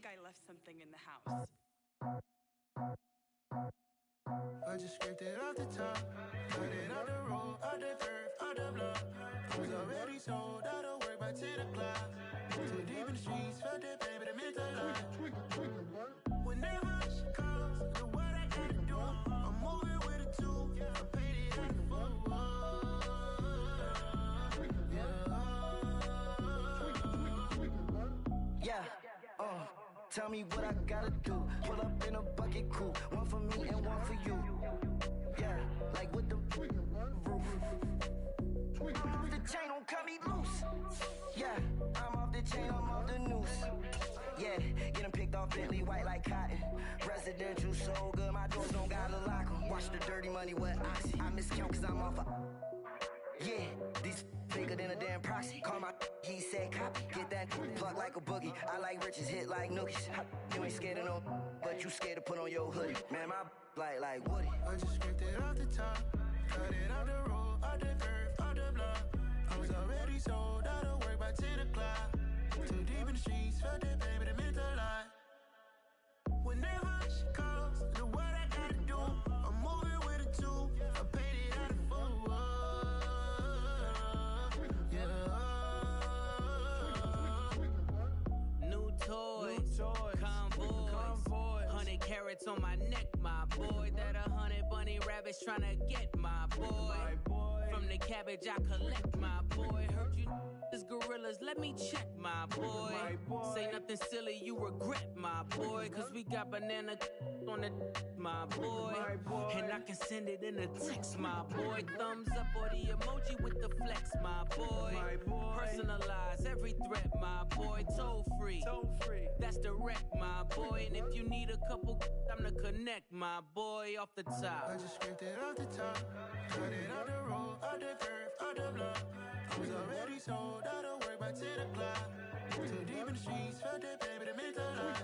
think I left something in the house. I just scraped it off the top, cut it out the road, out the curve, out the block. I was already sold out of work by 10 o'clock. Too deep in the streets, felt that baby, the mental line. Whenever she calls, do what I gotta do. I'm moving with a two, I paid it out the full. Yeah. Tell me what I gotta do. Pull up in a bucket coupe, one for me and one for you. Yeah, like with the roof. I'm off the chain, don't cut me loose. Yeah, I'm off the chain, I'm off the noose. Yeah, getting picked off Bentley, white like cotton. Residential so good, my doors don't gotta lock 'em. Watch the dirty money with oxy. I miscount cause I'm off a. Yeah, these bigger than a damn proxy. Call my he said copy. Get that plug like a boogie. I like riches, hit like nookies. You ain't scared of no, but you scared to put on your hoodie. Man, my like Woody. I just scraped it off the top, cut it out the road, out the curve, out the block. I was already sold out of work by 10 o'clock. Too deep in the streets, felt that baby, the mental lie. Whenever she calls, do what I gotta do. I'm moving with a two, I paid it out of full. New toys, convoys, 100 carats on my neck, my boy. That 100 bunny rabbits tryna get my boy. From the cabbage I collect, my boy. Heard you is gorillas, let me check, my boy. Say nothing silly, you regret, my boy. Cause we got banana on the my boy. And I can send it in a text, my boy. Thumbs up or the emoji with the flex, my boy. Personalize every threat, my boy. Toll free, that's direct, my boy. And if you need a couple, I'm to connect, my boy, off the top. I just scraped it off the top, cut it out the road, out the curve, out the block. I was already sold out of work by 10 o'clock. Too deep in the streets, felt that baby, the mental line.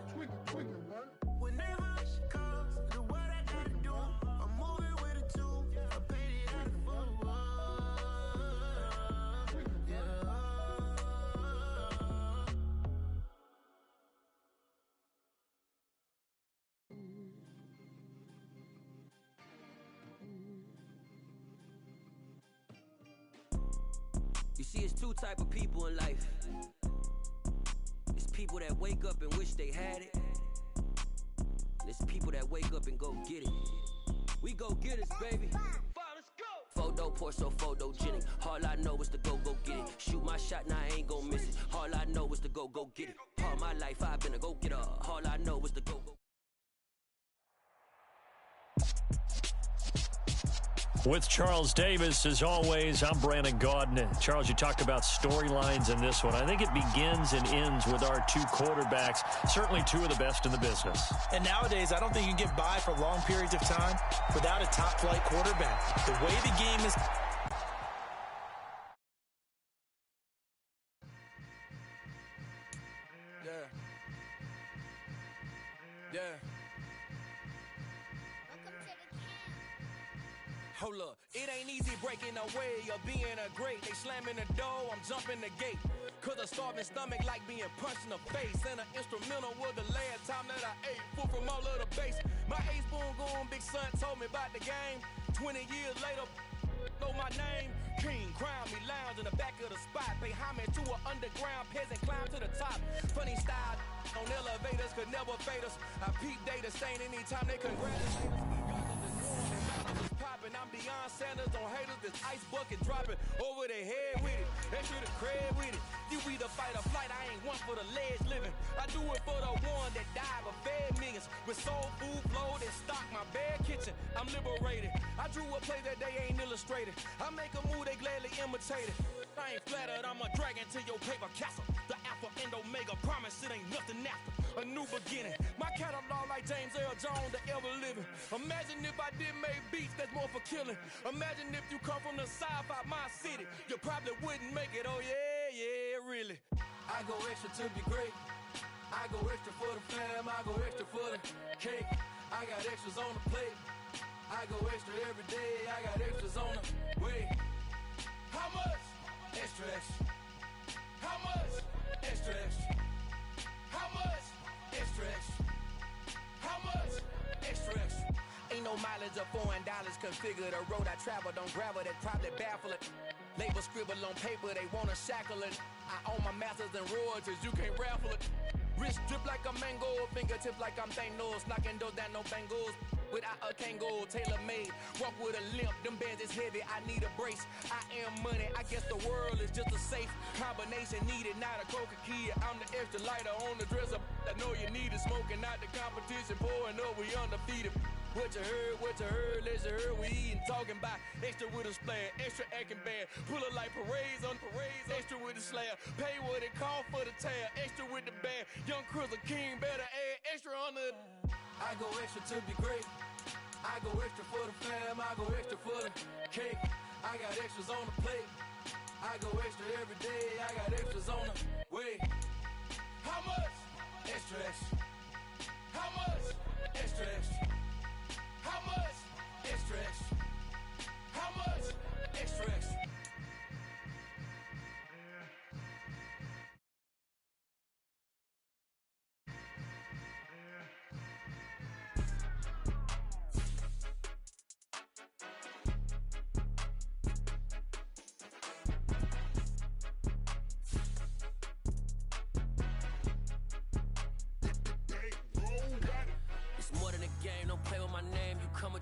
Whenever she calls, do what I gotta do. I'm moving with a two, I paid it out of full. You see, it's two type of people in life. It's people that wake up and wish they had it. And it's people that wake up and go get it. We go get it, baby. Let's go. Photo pour so photogenic. All I know is to go get it. Shoot my shot, now I ain't gon' miss it. All I know is to go get it. All my life I've been a go getter. All I know is to go. With Charles Davis, as always, I'm Brandon Gaudin. Charles, you talked about storylines in this one. I think it begins and ends with our two quarterbacks, certainly two of the best in the business. And nowadays, I don't think you can get by for long periods of time without a top-flight quarterback. The way the game is... Hold up, it ain't easy breaking away or being a great. They slamming the door, I'm jumping the gate. Cause a starving stomach like being punched in the face. And an instrumental was the last time that I ate. Food from all of the base. My ace boom goon big son told me about the game. 20 years later, know my name. King, crown me, lounge in the back of the spot. Pay homage to an underground peasant, climb to the top. Funny style on elevators could never fade us. I peep data stain anytime they congratulate us. Poppin', I'm Deion Sanders on haters, this ice bucket dropping over their head with it. They should have cred with it. You either fight or flight, I ain't one for the ledge living. I do it for the one that died but fed millions. With soul food flowed and stocked my bare kitchen. I'm liberated. I drew a play that they ain't illustrated. I make a move, they gladly imitate it. I ain't flattered, I'm a dragon to your paper castle. The alpha and omega, promise it ain't nothing after. A new beginning. My catalog like James Earl Jones, the ever living. Imagine if I did make beats that's more for killing. Imagine if you come from the south out my city. You probably wouldn't make it, oh yeah, really. I go extra to be great. I go extra for the fam, I go extra for the cake. I got extras on the plate. I go extra every day, I got extras on the way. How much? Extra, extra. How much? Extra, extra. How much? Extra. Low mileage of $4 configure the road I travel. Don't gravel, that probably baffle it. Label scribble on paper, they wanna shackle it. I own my masters and royalties, you can't raffle it. Wrist drip like a mango, fingertips like I'm Thanos. Knocking doors down, no bangles. Without a Kango, tailor-made. Walk with a limp, them bands is heavy, I need a brace. I am money, I guess the world is just a safe combination needed, not a coca key. I'm the extra lighter on the dresser. I know you need it, smoking out the competition, pouring up, we undefeated. What you heard, let you heard, we eating, talking about extra with a splash, extra acting bad. Pull it like parades on parades, extra with the slab. Pay what it cost for the tab, extra with the bag. Young Cruiser King, better add extra on the. I go extra to be great. I go extra for the fam, I go extra for the cake. I got extras on the plate. I go extra every day, I got extras on the way. How much? Extra, extra. How much? Extra, extra. How much? Extra, extra. How much? Extra, extra.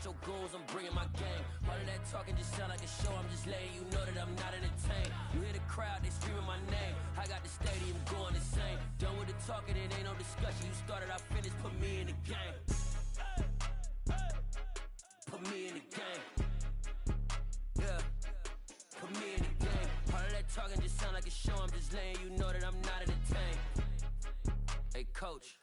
Your goals, I'm bringing my game. All of that talking just sound like a show. I'm just letting you know that I'm not entertained. You hear the crowd, they screaming my name. I got the stadium going insane. Done with the talking, it ain't no discussion. You started, I finished, put me in the game. Put me in the game. Yeah, put me in the game. All of that talking just sound like a show. I'm just letting you know that I'm not entertained. Hey, coach.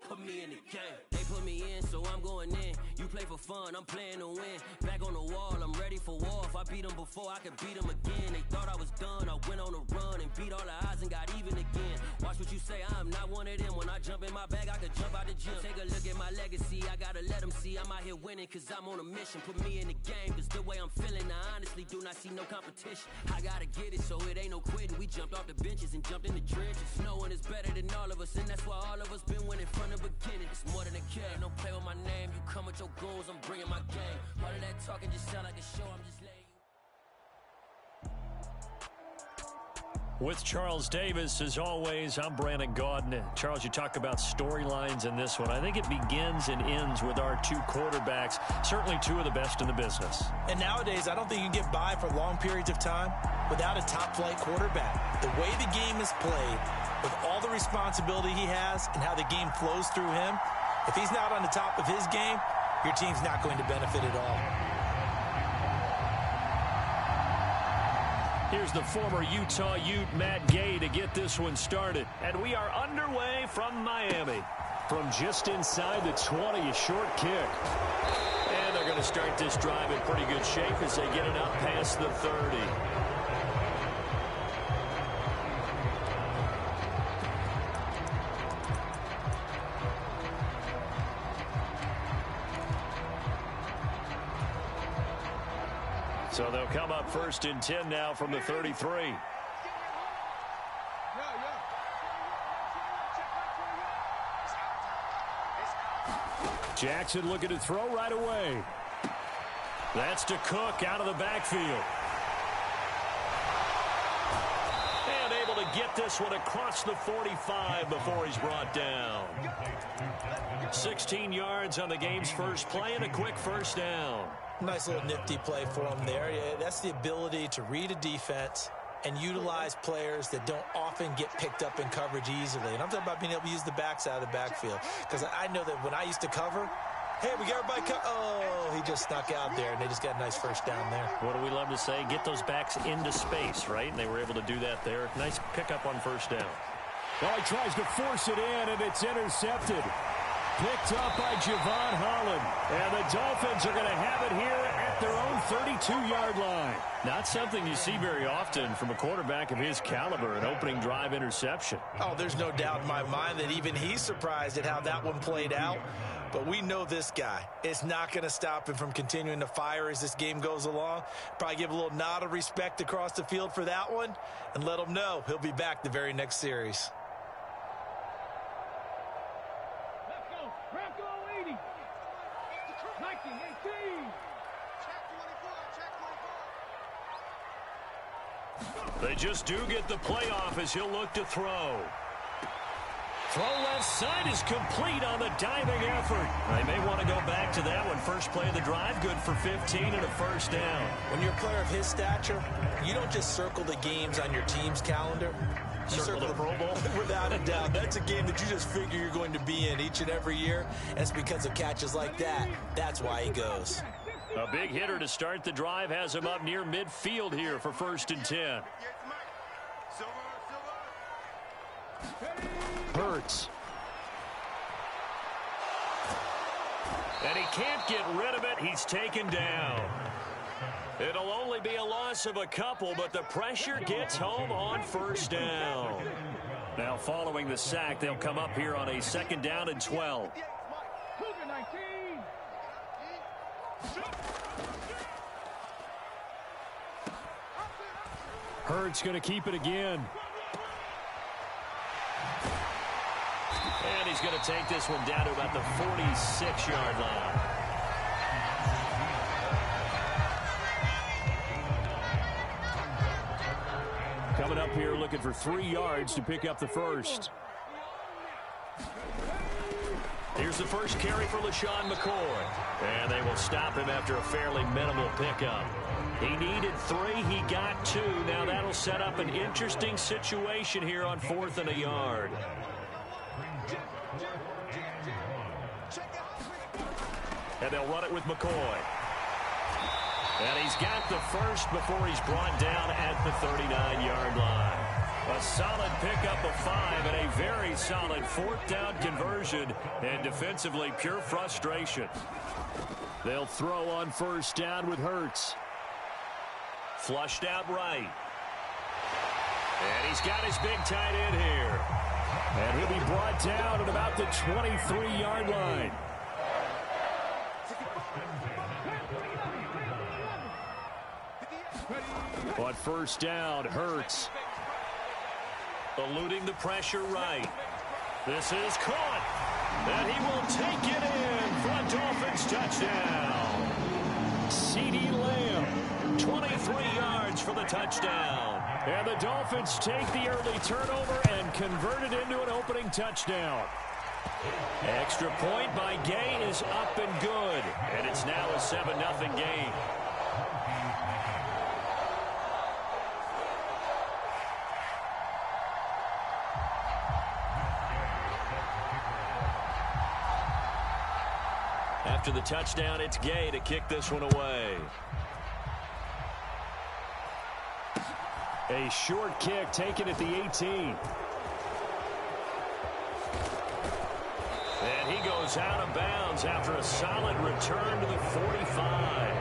Put me in the game. They put me in, so I'm going in. You play for fun, I'm playing to win. Back on the wall, I'm ready for war. If I beat them before, I can beat them again. They thought I was done, I went on a run and beat all the odds and got even again. Watch what you say, I'm not one of them. When I jump in my bag, I could jump out the gym. Take a look at my legacy, I gotta let them see I'm out here winning, cause I'm on a mission. Put me in the game, cause the way I'm feeling, I honestly do not see no competition. I gotta get it, so it ain't no quitting. We jumped off the benches and jumped in the trenches. No one is better than all of us, and that's why all of us been winning from the beginning. It's more than a game, don't play with my name. You come with your goals, I'm bringing my game. All of that talking just sound like a show, I'm just letting you. With Charles Davis, as always, I'm Brandon Gaudin. Charles, you talk about storylines in this one. I think it begins and ends with our two quarterbacks, certainly two of the best in the business. And nowadays, I don't think you can get by for long periods of time without a top-flight quarterback. The way the game is played, with all the responsibility he has and how the game flows through him, if he's not on the top of his game, your team's not going to benefit at all. Here's the former Utah Ute, Matt Gay, to get this one started. And we are underway from Miami. From just inside the 20, a short kick. And they're going to start this drive in pretty good shape as they get it out past the 30. So they'll come up first and 10 now from the 33. Jackson looking to throw right away. That's to Cook out of the backfield. And able to get this one across the 45 before he's brought down. 16 yards on the game's first play and a quick first down. Nice little nifty play for him there. Yeah, that's the ability to read a defense and utilize players that don't often get picked up in coverage easily. And I'm talking about being able to use the backs out of the backfield. Because I know that when I used to cover, hey, we got everybody oh, he just snuck out there, and they just got a nice first down there. What do we love to say? Get those backs into space, right? And they were able to do that there. Nice pickup on first down. Well, he tries to force it in, and it's intercepted. Picked up by Javon Holland. And the Dolphins are going to have it here at their own 32-yard line. Not something you see very often from a quarterback of his caliber, an opening drive interception. Oh, there's no doubt in my mind that even he's surprised at how that one played out. But we know this guy. It's not going to stop him from continuing to fire as this game goes along. Probably give a little nod of respect across the field for that one and let him know he'll be back the very next series. They just do get the playoff as he'll look to throw. Throw left side is complete on the diving effort. They may want to go back to that one. First play of the drive, good for 15 and a first down. When you're a player of his stature, you don't just circle the games on your team's calendar. You circle the Pro Bowl? Without a doubt. That's a game that you just figure you're going to be in each and every year. And it's because of catches like that. That's why he goes. A big hitter to start the drive has him up near midfield here for 1st and 10. Hurts. And he can't get rid of it. He's taken down. It'll only be a loss of a couple, but the pressure gets home on 1st down. Now following the sack, they'll come up here on a 2nd down and 12. Hurts going to keep it again. And he's going to take this one down to about the 46-yard line. Coming up here looking for 3 yards to pick up the first. Here's the first carry for LaShawn McCoy. And they will stop him after a fairly minimal pickup. He needed 3. He got 2. Now that'll set up an interesting situation here on 4th and a yard. And they'll run it with McCoy. And he's got the first before he's brought down at the 39-yard line. A solid pickup of 5 and a very solid 4th down conversion. And defensively, pure frustration. They'll throw on 1st down with Hurts. Flushed out right. And he's got his big tight end here. And he'll be brought down at about the 23-yard line. On 1st down, Hurts. Eluding the pressure right. This is caught. And he will take it in for a Dolphins touchdown. CeeDee Lamb, 23 yards for the touchdown. And the Dolphins take the early turnover and convert it into an opening touchdown. Extra point by Gay is up and good. And it's now a 7-0 game. After the touchdown, it's Gay to kick this one away. A short kick taken at the 18. And he goes out of bounds after a solid return to the 45.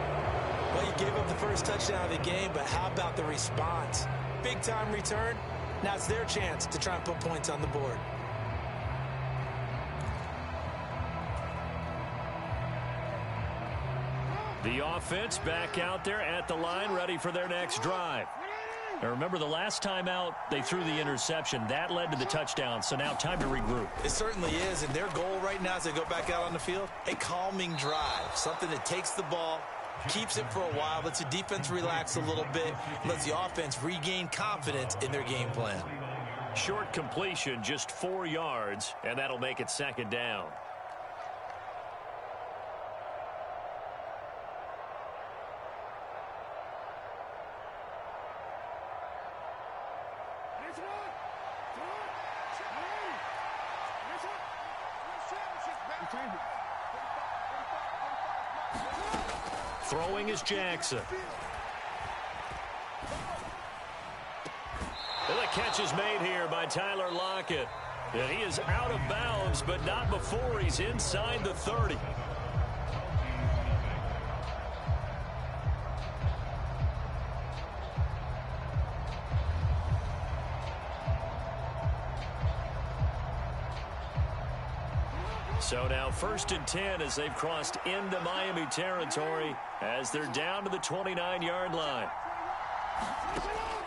Well, you gave up the first touchdown of the game, but how about the response? Big-time return. Now it's their chance to try and put points on the board. The offense back out there at the line, ready for their next drive. Now remember, the last time out, they threw the interception. That led to the touchdown, so now time to regroup. It certainly is, and their goal right now as they go back out on the field, a calming drive, something that takes the ball, keeps it for a while, lets the defense relax a little bit, lets the offense regain confidence in their game plan. Short completion, just 4 yards, and that'll make it 2nd down. Throwing is Jackson. And the catch is made here by Tyler Lockett. And he is out of bounds, but not before he's inside the 30. So now 1st and 10 as they've crossed into Miami territory as they're down to the 29-yard line.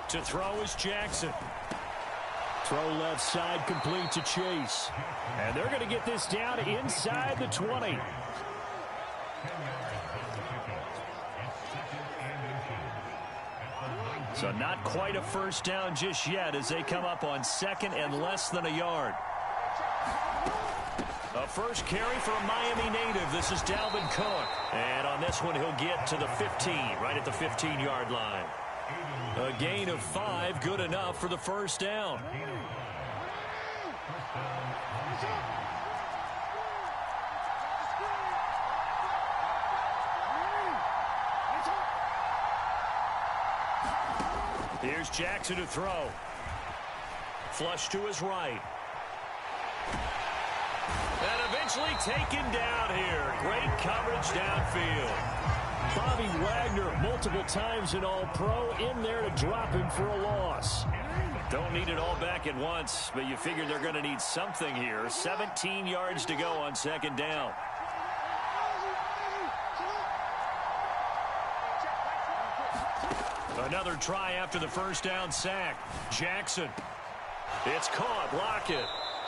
To throw is Jackson. Throw left side complete to Chase. And they're going to get this down inside the 20. So not quite a first down just yet as they come up on second and less than a yard. A first carry for a Miami native. This is Dalvin Cook. And on this one, he'll get to the 15, right at the 15-yard line. A gain of 5, good enough for the first down. Here's Jackson to throw. Flush to his right. And eventually taken down here. Great coverage downfield. Bobby Wagner, multiple times an All-Pro, in there to drop him for a loss. Don't need it all back at once, but you figure they're going to need something here. 17 yards to go on second down. Another try after the first down sack. Jackson. It's caught. Lockett.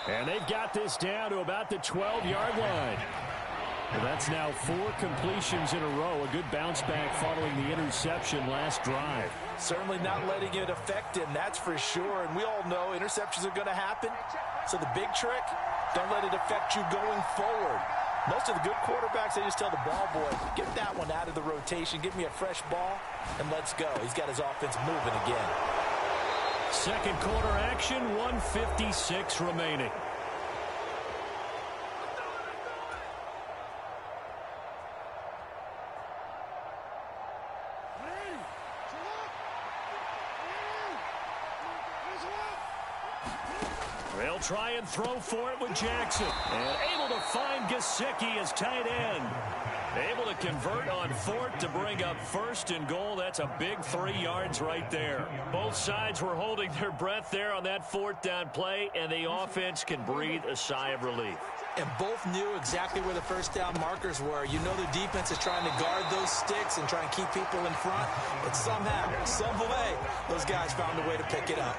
And they've got this down to about the 12-yard line. Well, that's now 4 completions in a row. A good bounce back following the interception last drive. Certainly not letting it affect him, that's for sure. And we all know interceptions are going to happen. So the big trick, don't let it affect you going forward. Most of the good quarterbacks, they just tell the ball boy, get that one out of the rotation, give me a fresh ball, and let's go. He's got his offense moving again. Second quarter action, 1:56 remaining. They'll try and throw for it with Jackson. And able to find Gesicki as tight end. Able to convert on fourth to bring up first and goal. That's a big 3 yards right there. Both sides were holding their breath there on that fourth down play, and the offense can breathe a sigh of relief. And both knew exactly where the first down markers were. You know the defense is trying to guard those sticks and try and keep people in front. But somehow, some way, those guys found a way to pick it up.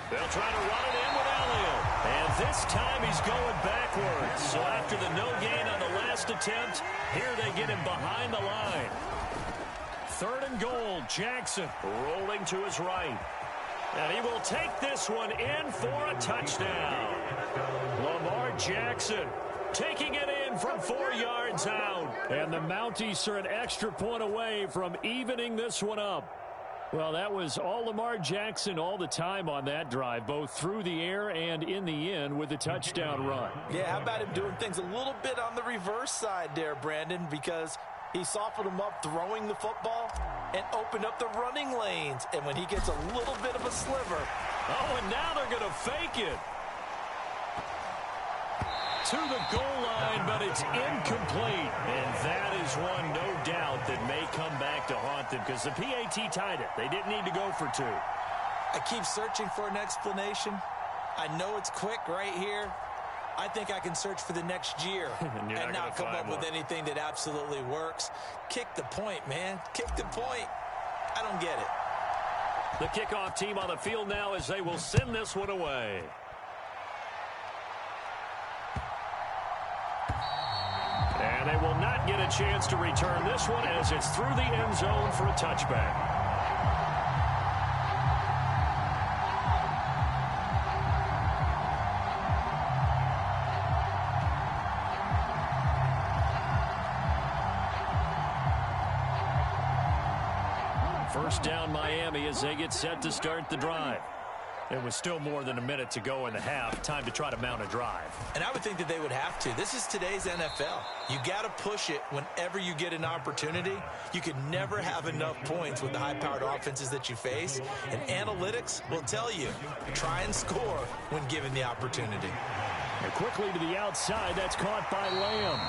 They'll try to run it in with Elliott. And this time he's going backwards. So after the no gain on the last attempt, here they get him behind the line. Third and goal, Jackson rolling to his right. And he will take this one in for a touchdown. Lamar Jackson taking it in from 4 yards out. And the Mounties are an extra point away from evening this one up. Well, that was all Lamar Jackson all the time on that drive, both through the air and in the end with the touchdown run. Yeah, how about him doing things a little bit on the reverse side there, Brandon, because he softened him up throwing the football and opened up the running lanes. And when he gets a little bit of a sliver. Oh, and now they're going to fake it. To the goal line, but it's incomplete. And that is one, no doubt, that may come back to haunt them because the PAT tied it. They didn't need to go for 2. I keep searching for an explanation. I know it's quick right here. I think I can search for the next year and not come up with anything that absolutely works. Kick the point, man. Kick the point. I don't get it. The kickoff team on the field now as they will send this one away. And they will not get a chance to return this one as it's through the end zone for a touchback. First down Miami as they get set to start the drive. It was still more than a minute to go in the half. Time to try to mount a drive. And I would think that they would have to. This is today's NFL. You got to push it whenever you get an opportunity. You can never have enough points with the high-powered offenses that you face. And analytics will tell you, try and score when given the opportunity. And quickly to the outside, that's caught by Lamb.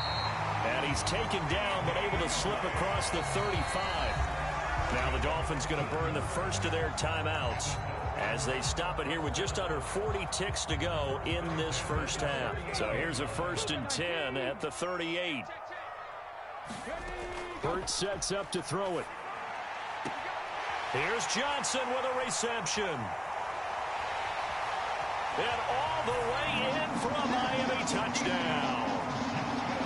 And he's taken down but able to slip across the 35. Now the Dolphins going to burn the first of their timeouts as they stop it here with just under 40 ticks to go in this first half. So here's a 1st and 10 at the 38. Burt sets up to throw it. Here's Johnson with a reception. And all the way in for a Miami touchdown.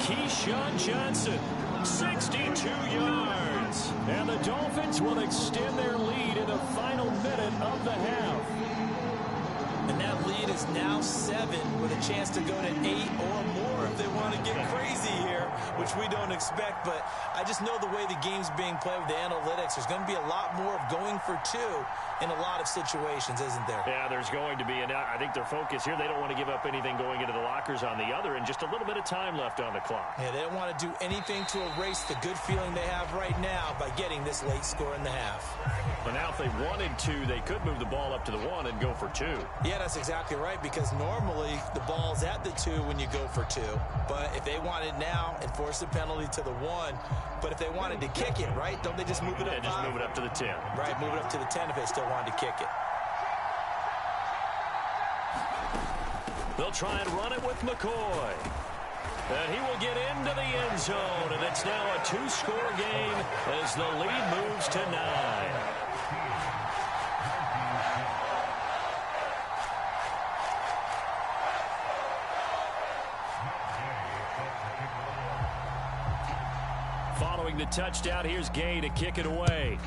Keyshawn Johnson, 62 yards. And the Dolphins will extend their lead in the final minute of the half. And that lead is now 7 with a chance to go to 8 or more if they want to get crazy here, which we don't expect. But I just know the way the game's being played with the analytics, there's going to be a lot more of going for 2 in a lot of situations, isn't there? Yeah, there's going to be. And I think their focus here, they don't want to give up anything going into the lockers on the other, and just a little bit of time left on the clock. Yeah, they don't want to do anything to erase the good feeling they have right now by getting this late score in the half. But now if they wanted to, they could move the ball up to the 1 and go for 2. Yeah, that's exactly right, because normally the ball's at the 2 when you go for 2. But if they want it now, enforce the penalty to the 1. But if they wanted to kick it, right, don't they just move it up? Yeah, just move it up to the 10. Right, move it up to the 10 if they still wanted to kick it. They'll try and run it with McCoy. And he will get into the end zone, and it's now a 2-score game as the lead moves to 9. Following the touchdown, here's Gay to kick it away.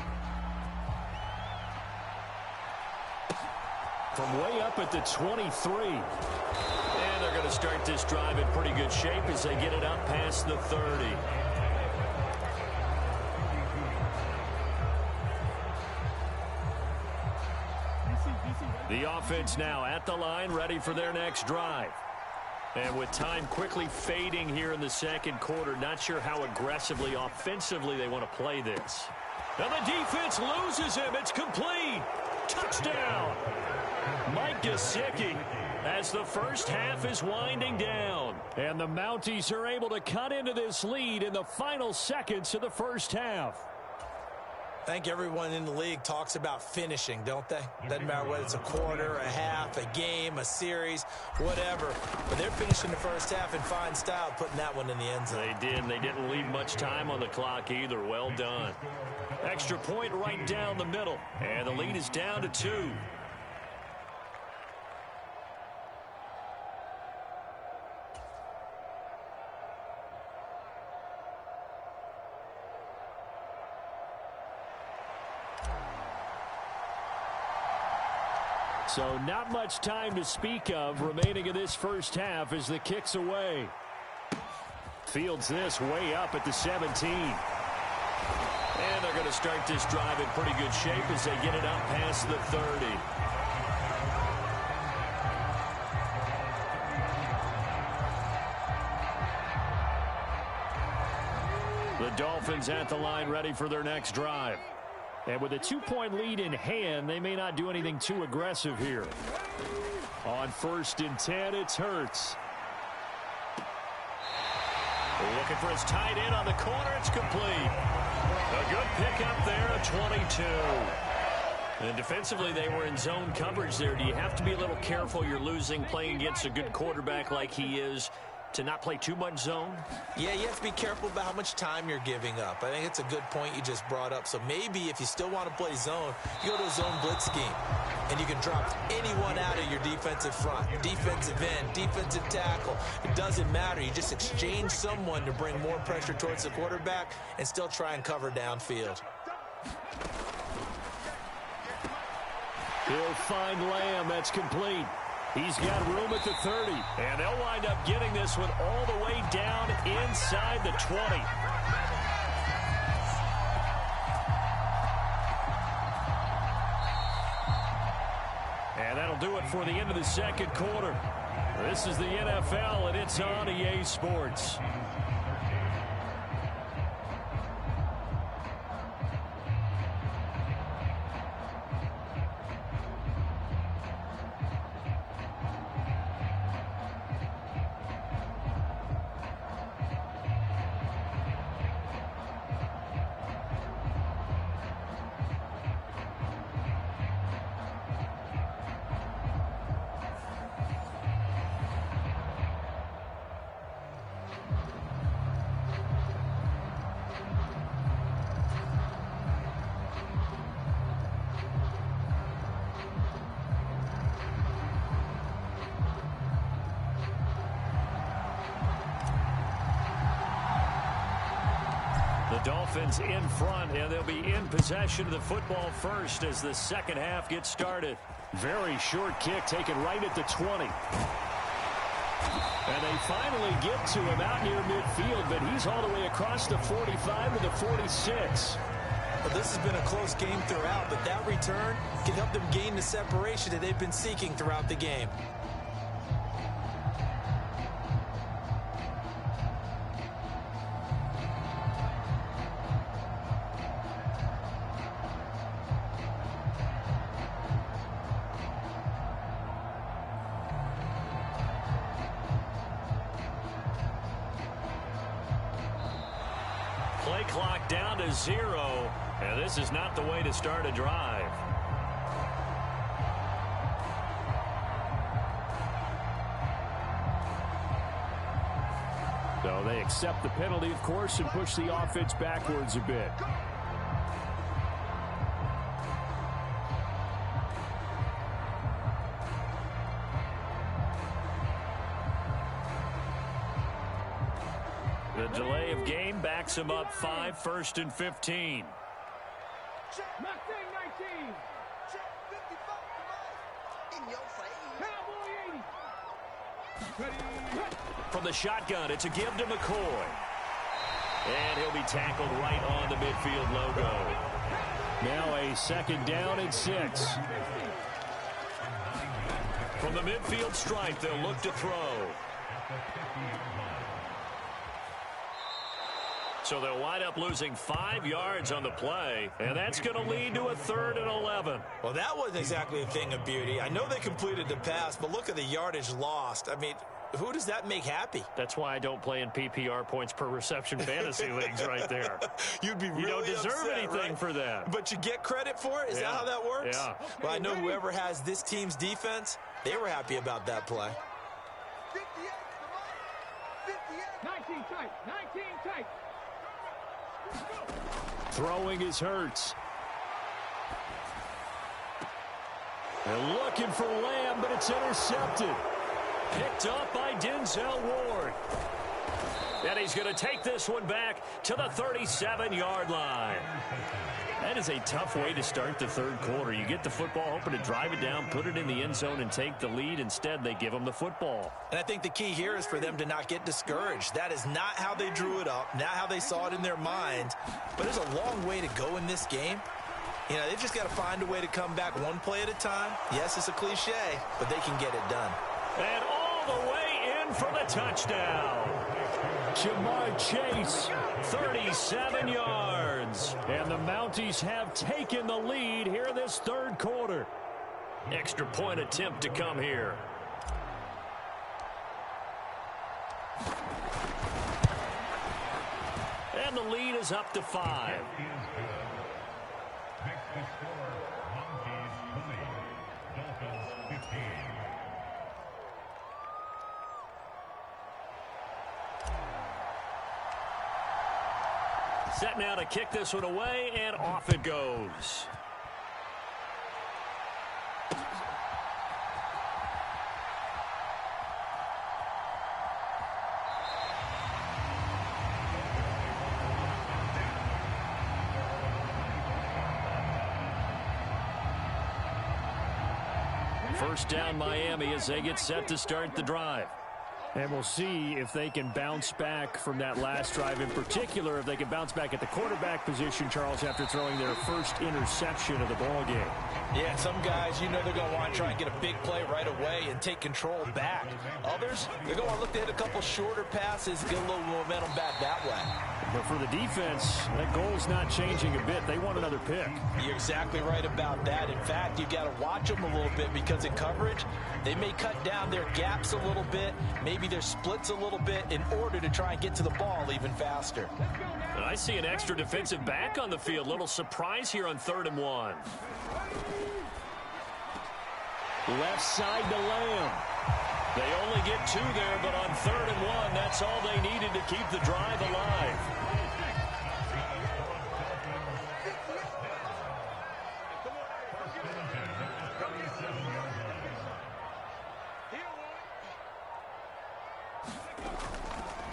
From way up at the 23. And they're going to start this drive in pretty good shape as they get it up past the 30. The offense now at the line, ready for their next drive. And with time quickly fading here in the second quarter, not sure how aggressively, offensively they want to play this. And the defense loses him. It's complete. Touchdown. Mike Gesicki as the first half is winding down. And the Mounties are able to cut into this lead in the final seconds of the first half. I think everyone in the league talks about finishing, don't they? Doesn't matter whether it's a quarter, a half, a game, a series, whatever. But they're finishing the first half in fine style, putting that one in the end zone. They did, and they didn't leave much time on the clock either. Well done. Extra point right down the middle, and the lead is down to 2. So not much time to speak of remaining in this first half as the kick's away. Fields this way up at the 17. And they're going to start this drive in pretty good shape as they get it up past the 30. The Dolphins at the line ready for their next drive. And with a 2-point lead in hand, they may not do anything too aggressive here. On 1st and 10, it's Hurts. Looking for his tight end on the corner. It's complete. A good pickup there, a 22. And defensively, they were in zone coverage there. Do you have to be a little careful? You're losing playing against a good quarterback like he is, to not play too much zone? Yeah, you have to be careful about how much time you're giving up. I think it's a good point you just brought up. So maybe if you still want to play zone, you go to a zone blitz scheme. And you can drop anyone out of your defensive front, defensive end, defensive tackle. It doesn't matter. You just exchange someone to bring more pressure towards the quarterback and still try and cover downfield. He'll find Lamb. That's complete. He's got room at the 30. And they'll wind up getting this one all the way down inside the 20. And that'll do it for the end of the second quarter. This is the NFL, and it's on EA Sports. The Dolphins in front, and they'll be in possession of the football first as the second half gets started. Very short kick taken right at the 20. And they finally get to him out near midfield, but he's all the way across the 45 to the 46. Well, this has been a close game throughout, but that return can help them gain the separation that they've been seeking throughout the game. Play clock down to 0, and this is not the way to start a drive. So they accept the penalty, of course, and push the offense backwards a bit. The delay of game backs him up 5, 1st and 15. From the shotgun, it's a give to McCoy. And he'll be tackled right on the midfield logo. Now a 2nd down and 6. From the midfield stripe, they'll look to throw. So they'll wind up losing 5 yards on the play, and that's going to lead to a 3rd and 11. Well, that wasn't exactly a thing of beauty. I know they completed the pass, but look at the yardage lost. I mean, who does that make happy? That's why I don't play in PPR points per reception fantasy leagues right there. You'd be really You don't deserve upset, anything right? for that. But you get credit for it? Is that how that works? Yeah. Well, I know whoever has this team's defense, they were happy about that play. 19 tight. 19 tight. Throwing is Hurts. They're looking for Lamb, but it's intercepted. Picked up by Denzel Ward. And he's going to take this one back to the 37-yard line. That is a tough way to start the 3rd quarter. You get the football, hoping to drive it down, put it in the end zone, and take the lead. Instead, they give them the football. And I think the key here is for them to not get discouraged. That is not how they drew it up, not how they saw it in their mind. But there's a long way to go in this game. You know, they've just got to find a way to come back one play at a time. Yes, it's a cliche, but they can get it done. And all the way in for the touchdown. Jamar Chase, 37 yards. and the Mounties have taken the lead here this 3rd quarter. Extra point attempt to come here. And the lead is up to 5. Set now to kick this one away, and off it goes. First down, Miami, as they get set to start the drive. And we'll see if they can bounce back from that last drive. In particular, if they can bounce back at the quarterback position, Charles, after throwing their first interception of the ball game. Yeah, some guys, you know they're going to want to try and get a big play right away and take control back. Others, they're going to want to look to hit a couple shorter passes, get a little momentum back that way. But for the defense, that goal's not changing a bit. They want another pick. You're exactly right about that. In fact, you've got to watch them a little bit because in coverage, they may cut down their gaps a little bit, maybe their splits a little bit in order to try and get to the ball even faster. I see an extra defensive back on the field. Little surprise here on 3rd and 1. Left side to Lamb. They only get 2 there, but on 3rd and 1, that's all they needed to keep the drive alive.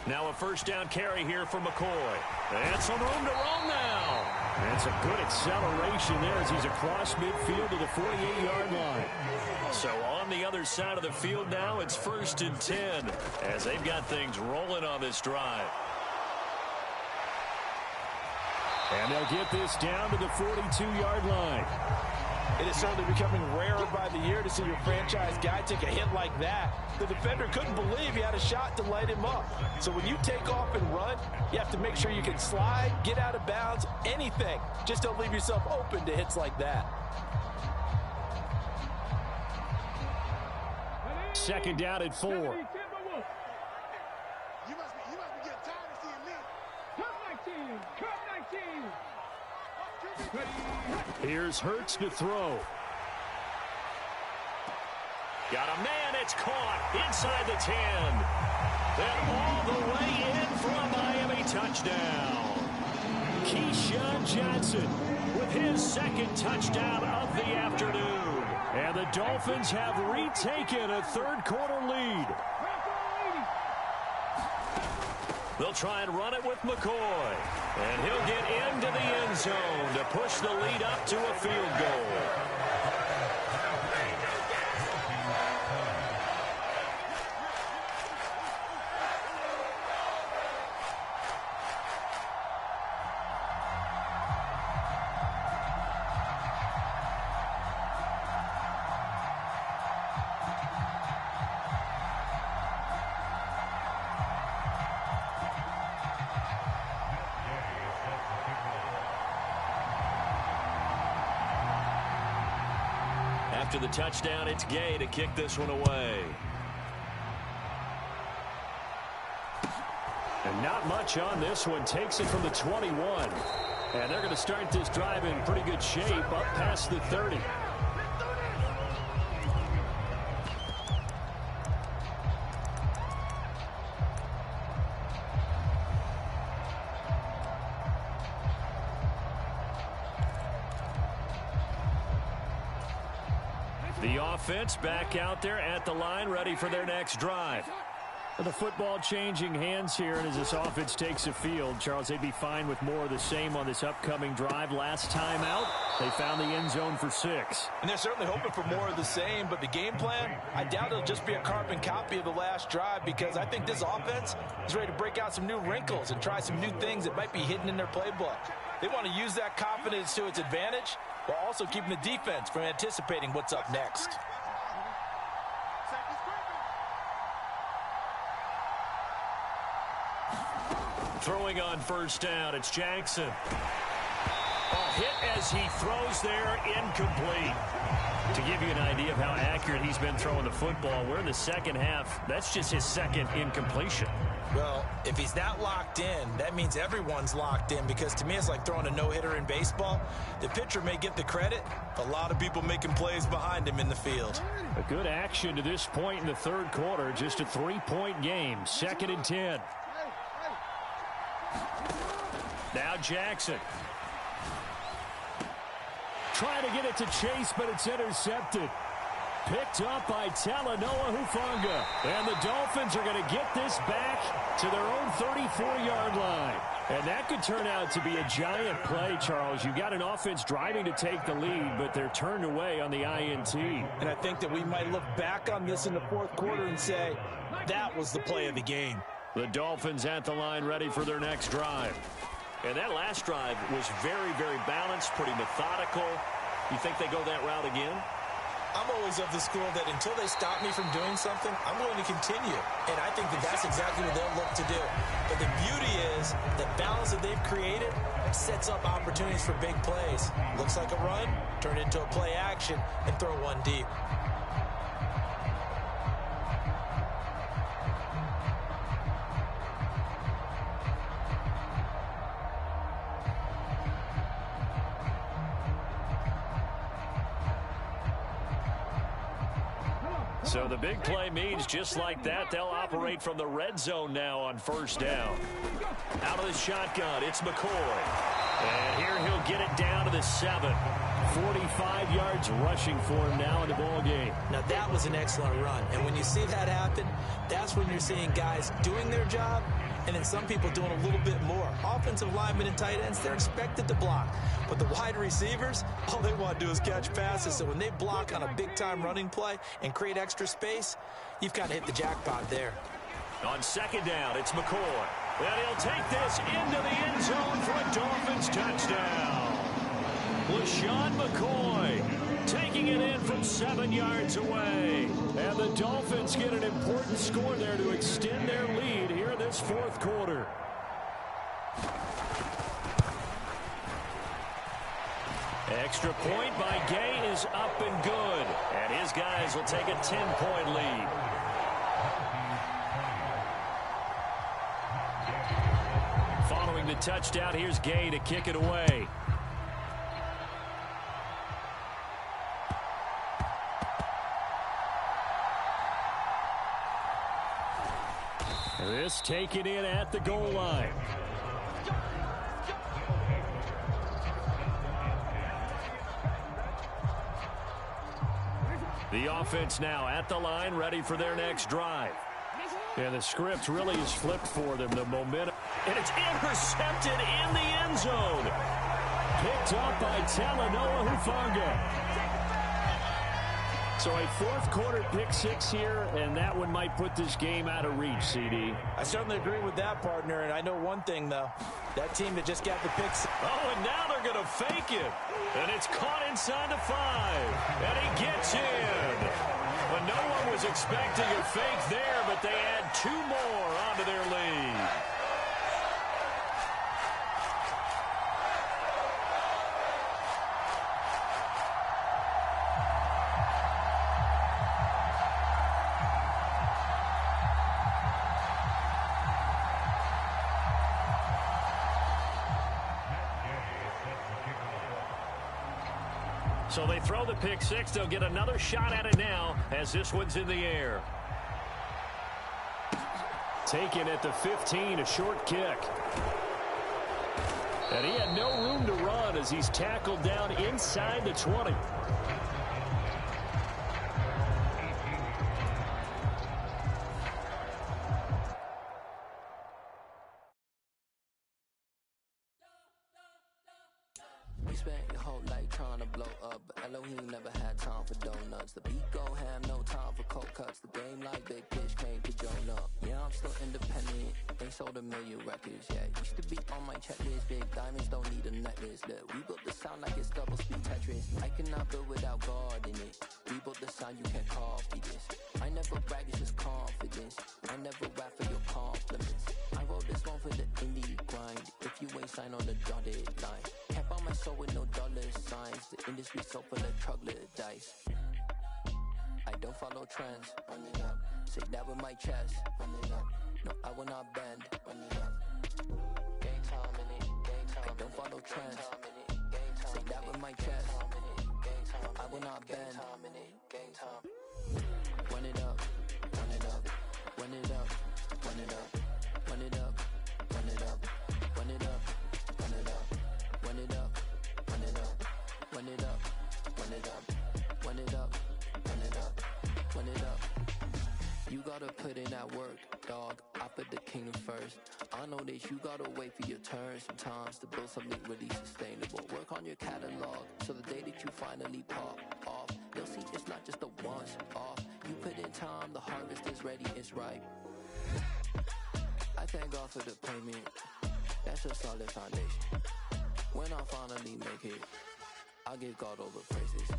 Now a first down carry here for McCoy. And some room to roam now. That's a good acceleration there as he's across midfield to the 48-yard line. So on the other side of the field now, it's 1st and 10 as they've got things rolling on this drive. And they'll get this down to the 42-yard line. It is certainly becoming rarer by the year to see your franchise guy take a hit like that. The defender couldn't believe he had a shot to light him up. So when you take off and run, you have to make sure you can slide, get out of bounds, anything. Just don't leave yourself open to hits like that. Second down at 4. You must be getting tired of seeing me. Cut 19. Here's Hurts to throw. Got a man, it's caught inside the 10. Then all the way in for a Miami touchdown. Keyshawn Johnson with his second touchdown of the afternoon. And the Dolphins have retaken a third-quarter lead. They'll try and run it with McCoy. And he'll get into the end zone to push the lead up to a field goal. After the touchdown, it's Gay to kick this one away. And not much on this one. Takes it from the 21. And they're going to start this drive in pretty good shape up past the 30. The offense back out there at the line, ready for their next drive. The football changing hands here, and as this offense takes a field, Charles, they'd be fine with more of the same on this upcoming drive. Last time out, they found the end zone for 6. And they're certainly hoping for more of the same, but the game plan, I doubt it'll just be a carbon copy of the last drive, because I think this offense is ready to break out some new wrinkles and try some new things that might be hidden in their playbook. They want to use that confidence to its advantage, while also keeping the defense from anticipating what's up next. Throwing on first down, it's Jackson. A hit as he throws there, incomplete. To give you an idea of how accurate he's been throwing the football, we're in the second half. That's just his second incompletion. Well, if he's that locked in, that means everyone's locked in, because to me it's like throwing a no-hitter in baseball. The pitcher may get the credit, a lot of people making plays behind him in the field. A good action to this point in the third quarter, just a 3-point game, 2nd and 10. Now Jackson. Trying to get it to Chase, but it's intercepted. Picked up by Talanoa Hufanga. And the Dolphins are going to get this back to their own 34-yard line. And that could turn out to be a giant play, Charles. You've got an offense driving to take the lead, but they're turned away on the INT. And I think that we might look back on this in the fourth quarter and say, that was the play of the game. The Dolphins at the line, ready for their next drive. And that last drive was very, very balanced, pretty methodical. You think they go that route again? I'm always of the school that until they stop me from doing something, I'm going to continue. And I think that that's exactly what they'll look to do. But the beauty is the balance that they've created sets up opportunities for big plays. Looks like a run, turn it into a play action, and throw one deep. So the big play means just like that, they'll operate from the red zone now on first down. Out of the shotgun, it's McCoy. And here he'll get it down to the 7. 45 yards rushing for him now in the ball game. Now that was an excellent run. And when you see that happen, that's when you're seeing guys doing their job and then some people doing a little bit more. Offensive linemen and tight ends, they're expected to block. But the wide receivers, all they want to do is catch passes. So when they block on a big-time running play and create extra space, you've kind of hit the jackpot there. On second down, it's McCoy. And he'll take this into the end zone for a Dolphins touchdown. LaShawn McCoy taking it in from 7 yards away. And the Dolphins get an important score there to extend their lead here in this fourth quarter. Extra point by Gay is up and good. And his guys will take a 10-point lead. Following the touchdown, here's Gay to kick it away. This taken in at the goal line. The offense now at the line, ready for their next drive. And the script really is flipped for them, the momentum. And it's intercepted in the end zone. Picked up by Talanoa Hufanga. So a fourth quarter pick six here, and that one might put this game out of reach, CD. I certainly agree with that, partner. And I know one thing, though. That team that just got the picks. Oh, and now they're going to fake it. And it's caught inside the 5. And he gets in. But no one was expecting a fake there, but they add 2 more onto their lead. So they throw the pick six. They'll get another shot at it now as this one's in the air. Taken at the 15, a short kick. And he had no room to run as he's tackled down inside the 20. Spent your whole life trying to blow up, but Elohim never had time for donuts. The beat go ham, no time for cold cuts. The game like big fish came to join up. Yeah, I'm still independent. Ain't sold a million records yet. Used to be on my checklist. Big diamonds don't need a necklace. Look, we built the sound like it's double speed Tetris. I cannot build without God in it. We built the sound, you can't copy this. I never brag, it's just confidence. I never rap for your compliments. I wrote this one for the indie grind. If you ain't signed on the dotted line, can't buy my soul with no dollar signs. The industry so full of troglodytes. I don't follow trends. Run it up. Say that with my chest. Run it up. No, I will not bend. Run it up. Game time in it. Game time. I don't follow trends. Say that with my chest. I will not bend. Game time. Run it up. Run it up. Run it up. Run it up. Run it up. Run it up. Run it up. Run it up. Run it up. Run it up. Run it up. Run it up. Run it up. Run it up. Run it up. You gotta put in that work, dog. I put the kingdom first. I know that you gotta wait for your turn sometimes to build something really sustainable. Work on your catalog, so the day that you finally pop off, you'll see it's not just a once off. You put in time, the harvest is ready, it's ripe. I thank God for the payment. That's a solid foundation. When I finally make it, I'll give God all the praises.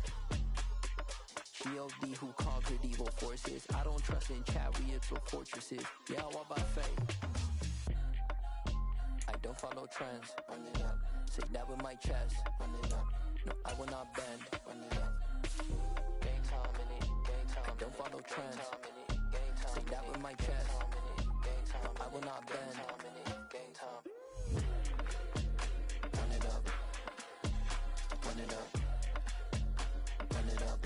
G.O.D. who conquered evil forces. I don't trust in chariots or fortresses. Yeah, I walk by faith. I don't follow trends. Run it up. Say that with my chest. Run it up. No, I will not bend. Run it up. Game time in it. Game time. I don't follow trends. Say that with my chest. I will not bend. Game time. Run it up. Run it up. Run it up.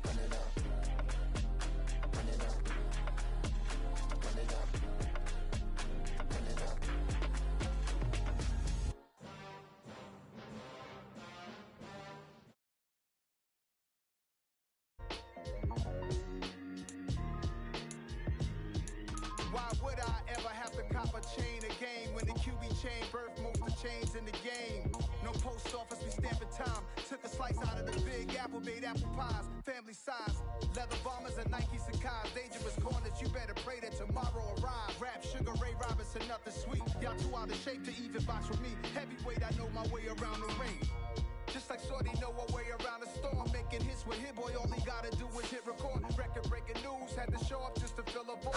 Run it up. Run it up. Run it up. Run it up. came. When the QB chain birthed most of the chains in the game. No post office, we stamping time. Took a slice out of the big apple, made apple pies. Family size, leather bombers and Nike Sacai's. Dangerous corners, you better pray that tomorrow arrives. Rap, Sugar Ray Robinson, nothing sweet. Y'all too out of shape to even box with me. Heavyweight, I know my way around the ring. Just like Shorty know her way around the storm. Making hits with Hit Boy, all he gotta do is hit record. Record breaking news, had to show up just to fill a void.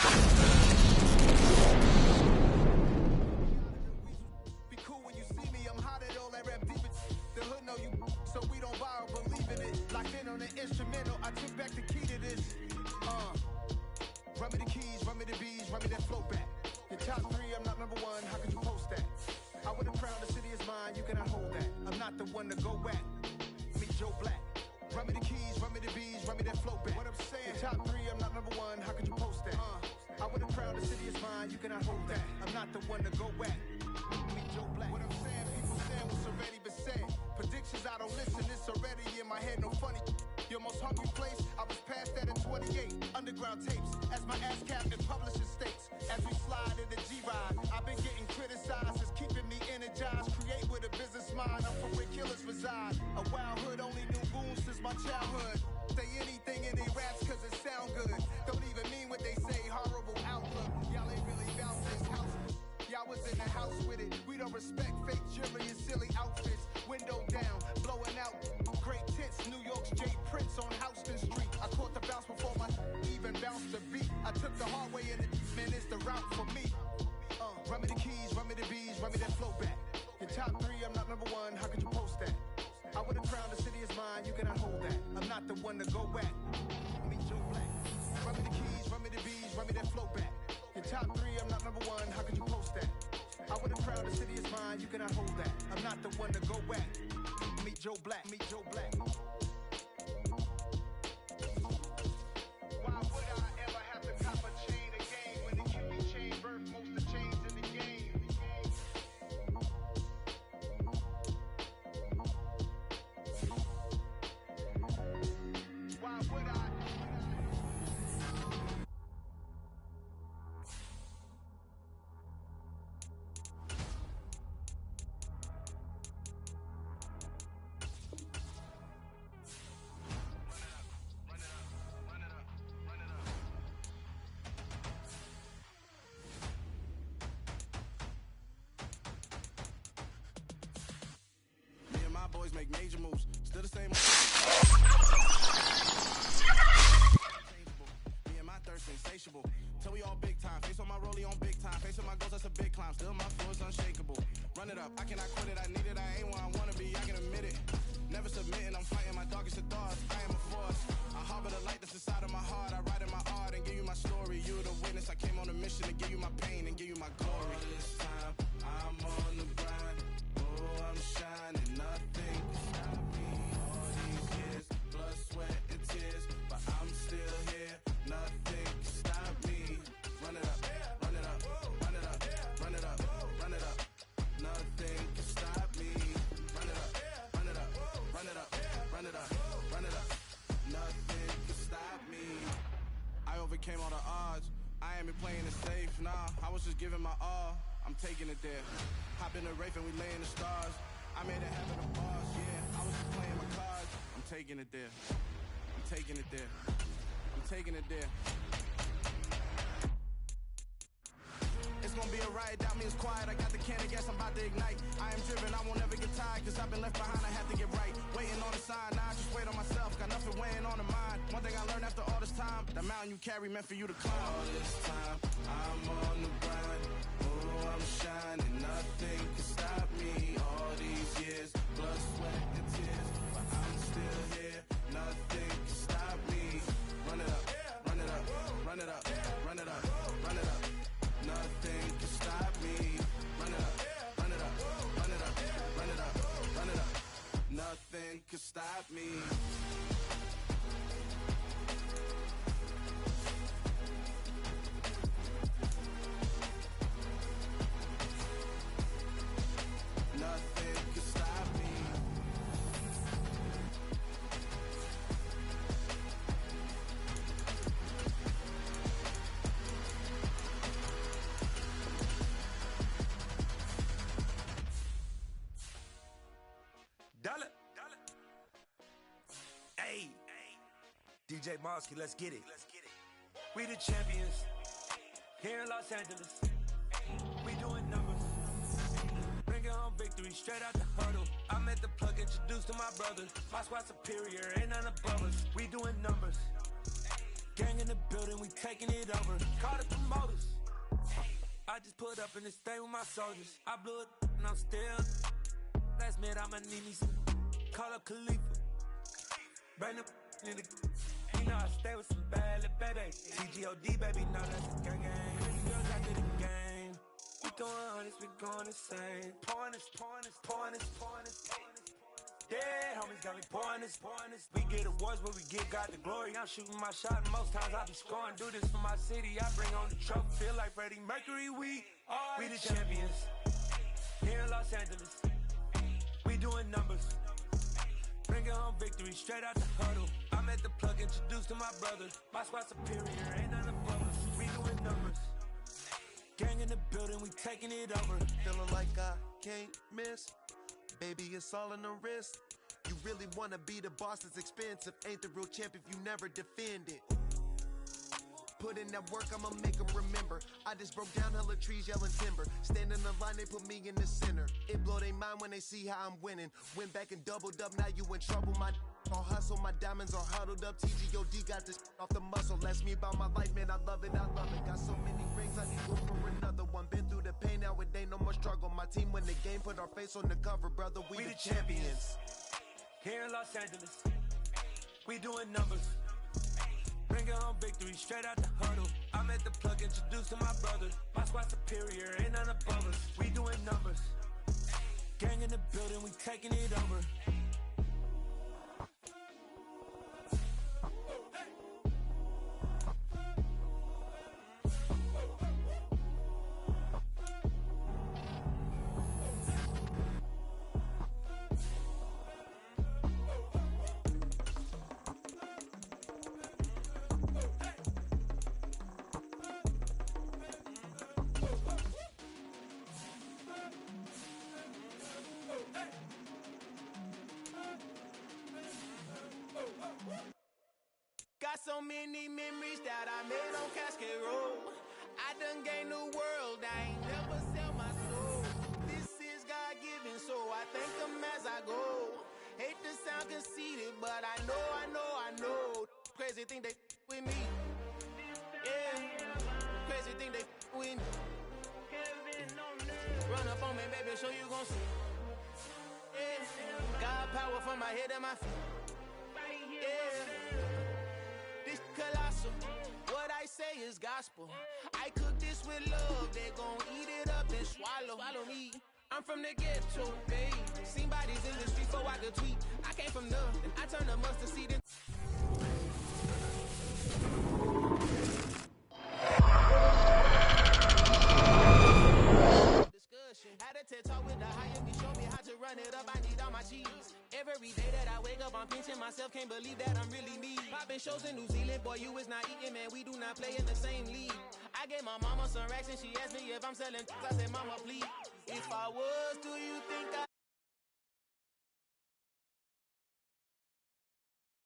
Be cool when you see me, I'm hot at all that rap deep. The hood know you, so we don't borrow, believe in it. Locked in on the instrumental, I took back the key to this. Run me the keys, run me the bees, run me that flow back. Your top 3, I'm not number 1, how could you post that? I would have crowned the city is mine, you cannot hold that. I'm not the one to go at. Meet Joe Black. Run me the keys, run me the bees, run me that flow back. What I'm saying, your top 3, I'm not number 1, how could you post that? I would have crowned the city is mine, you cannot hold that. I'm not the one to go at. Meet Joe Black. What I'm saying, people saying what's already been said. Predictions, I don't listen, it's already in my head, no funny. Your most hungry place, I was past that in 28. Underground tapes, as my ass cap in publishing states. As we slide in the G-Ride, I've been getting criticized, it's keeping me energized. Create with a business mind, I'm from where killers reside. A wild hood, only knew goons since my childhood. Say anything in they raps cause it sound good. Don't even mean what they say, horrible outlook. Y'all ain't really bout this house. Y'all was in the house with it. We don't respect fake jewelry and silly outfits. Window down, blowing out. Great tits, New York's J. Prince on Houston Street. I caught the bounce before my even bounced the beat. I took the hard way and man, it's the route for me. Run me the keys, run me the bees, run me that flow back. Your top 3, I'm not number 1, how could you post that? I would have crowned the city is mine, you cannot hold that. I'm not the one to go at. Meet Joe Black. Run me the keys, run me the bees, run me that flow back. Your top 3, I'm not number 1, how could you post that? I would have crowned the city is mine, you cannot hold that. I'm not the one to go at. Meet Joe Black, meet Joe Black. Why would I ever have to cop a chain again when the QB chain birthed most of the chains in the game? Why would I? Boys make major moves, still the same. Me and my thirst insatiable. Till we all big time. Face on my rollie on big time. Face on my goals, that's a big climb. Still my flow is unshakable. Run it up, I cannot quit it. I need it, I ain't where I wanna be. I can admit it. Never submitting, I'm fighting my darkest of thoughts. I am a force. I harbor the light that's inside of my heart. I write in my art and give you my story. You're the witness. I came on a mission to give you my pain and give you my glory. All this time, I'm on the grind. Oh, I'm shining. Nothing can stop me. All these years, blood, sweat, and tears. But I'm still here. Nothing can stop me. Run it up, run it up, run it up, run it up, run it up. Nothing can stop me. Run it up, run it up, run it up, run it up, run it up. Nothing can stop me. I overcame all the odds. I ain't been playing it safe, nah. I was just giving my all. I'm taking it there. Hop in the Wraith and we lay in the stars. I made it happen, the boss, yeah. I was just playing my cards. I'm taking it there. I'm taking it there. I'm taking it there. It's gonna be a riot, doubt me it's quiet. I got the can of gas, I'm about to ignite. I am driven, I won't ever get tired. Cause I've been left behind, I have to get right. Waiting on a sign, now I just wait on myself. Got nothing weighing on the mind. One thing I learned after all this time, the mountain you carry meant for you to climb. All this time, I'm on the grind. Oh, I'm shining, nothing can stop me. All these years, blood, sweat, and tears. But I'm still here, nothing can stop me. Run it up, run it up, run it up, run it up, run it up. Nothing can stop me. Run it up, run it up, run it up, run it up, run it up. Nothing can stop me. Nothing can stop me. Hey, DJ Mosky, let's get it. We the champions here in Los Angeles. We doing numbers. Bringing home victory straight out the huddle. I'm at the plug, introduced to my brothers. My squad superior, ain't none above us. We doing numbers. Gang in the building, we taking it over. Call the promoters. I just put up in this thing with my soldiers. I blew it and I'm still. Last minute I'ma need me some. Call up Khalifa. Bring them in the. You know I stay with some bad little baby. TGOD baby, no that's a gang gang. Pretty girls after the game. We going honest, we going insane. Pouring this. Yeah, homies got me pouring this. We get awards where we get God the glory. I'm shooting my shot and most times I be scoring. Do this for my city, I bring on the trophy. Feel like Freddie Mercury, we the champions here in Los Angeles. We doing numbers. Bringing home victory straight out the huddle. I'm at the plug, introduced to my brothers. My squad superior, ain't none above us. We doing numbers. Gang in the building, we taking it over. Feeling like I can't miss. Baby, it's all in the wrist. You really wanna be the boss, it's expensive. Ain't the real champ if you never defend it. Put in that work, I'ma make them remember. I just broke down hella trees, yelling timber. Stand in the line, they put me in the center. It blow their mind when they see how I'm winning. Went back and doubled up, now you in trouble. My all hustle, my diamonds are huddled up. TGOD got this off the muscle. Ask me about my life, man, I love it. Got so many rings, I need room for another one. Been through the pain, now it ain't no more struggle. My team win the game, put our face on the cover, brother. We the champions. Here in Los Angeles, we doing numbers. Bringing home victory straight out the huddle. I'm at the plug, introduced to my brothers. My squad superior, ain't none above us. We doing numbers. Gang in the building, we taking it over. Got so many memories that I made on Cascade Road. I done gained the world, I ain't never sell my soul. This is God-given, so I thank him as I go. Hate to sound conceited, but I know. Crazy thing they with me. Yeah, crazy thing they with me. Run up on me, baby, show you gon' see. Yeah, God power from my head and my feet. Yeah. This colossal, what I say is gospel. I cook this with love, they gon' eat it up and swallow me. I'm from the ghetto, baby. Seen bodies in the street before I could tweet. I came from nothing, I turned a mustard seed in. Had a TED talk with the higher, he showed me how to run it up, I need all my cheese. Every day that I wake up, I'm pinching myself, can't believe that I'm really me. Popping shows in New Zealand, boy, you is not eating, man, we do not play in the same league. I gave my mama some racks and she asked me if I'm selling, I said, mama, please. If I was, do you think I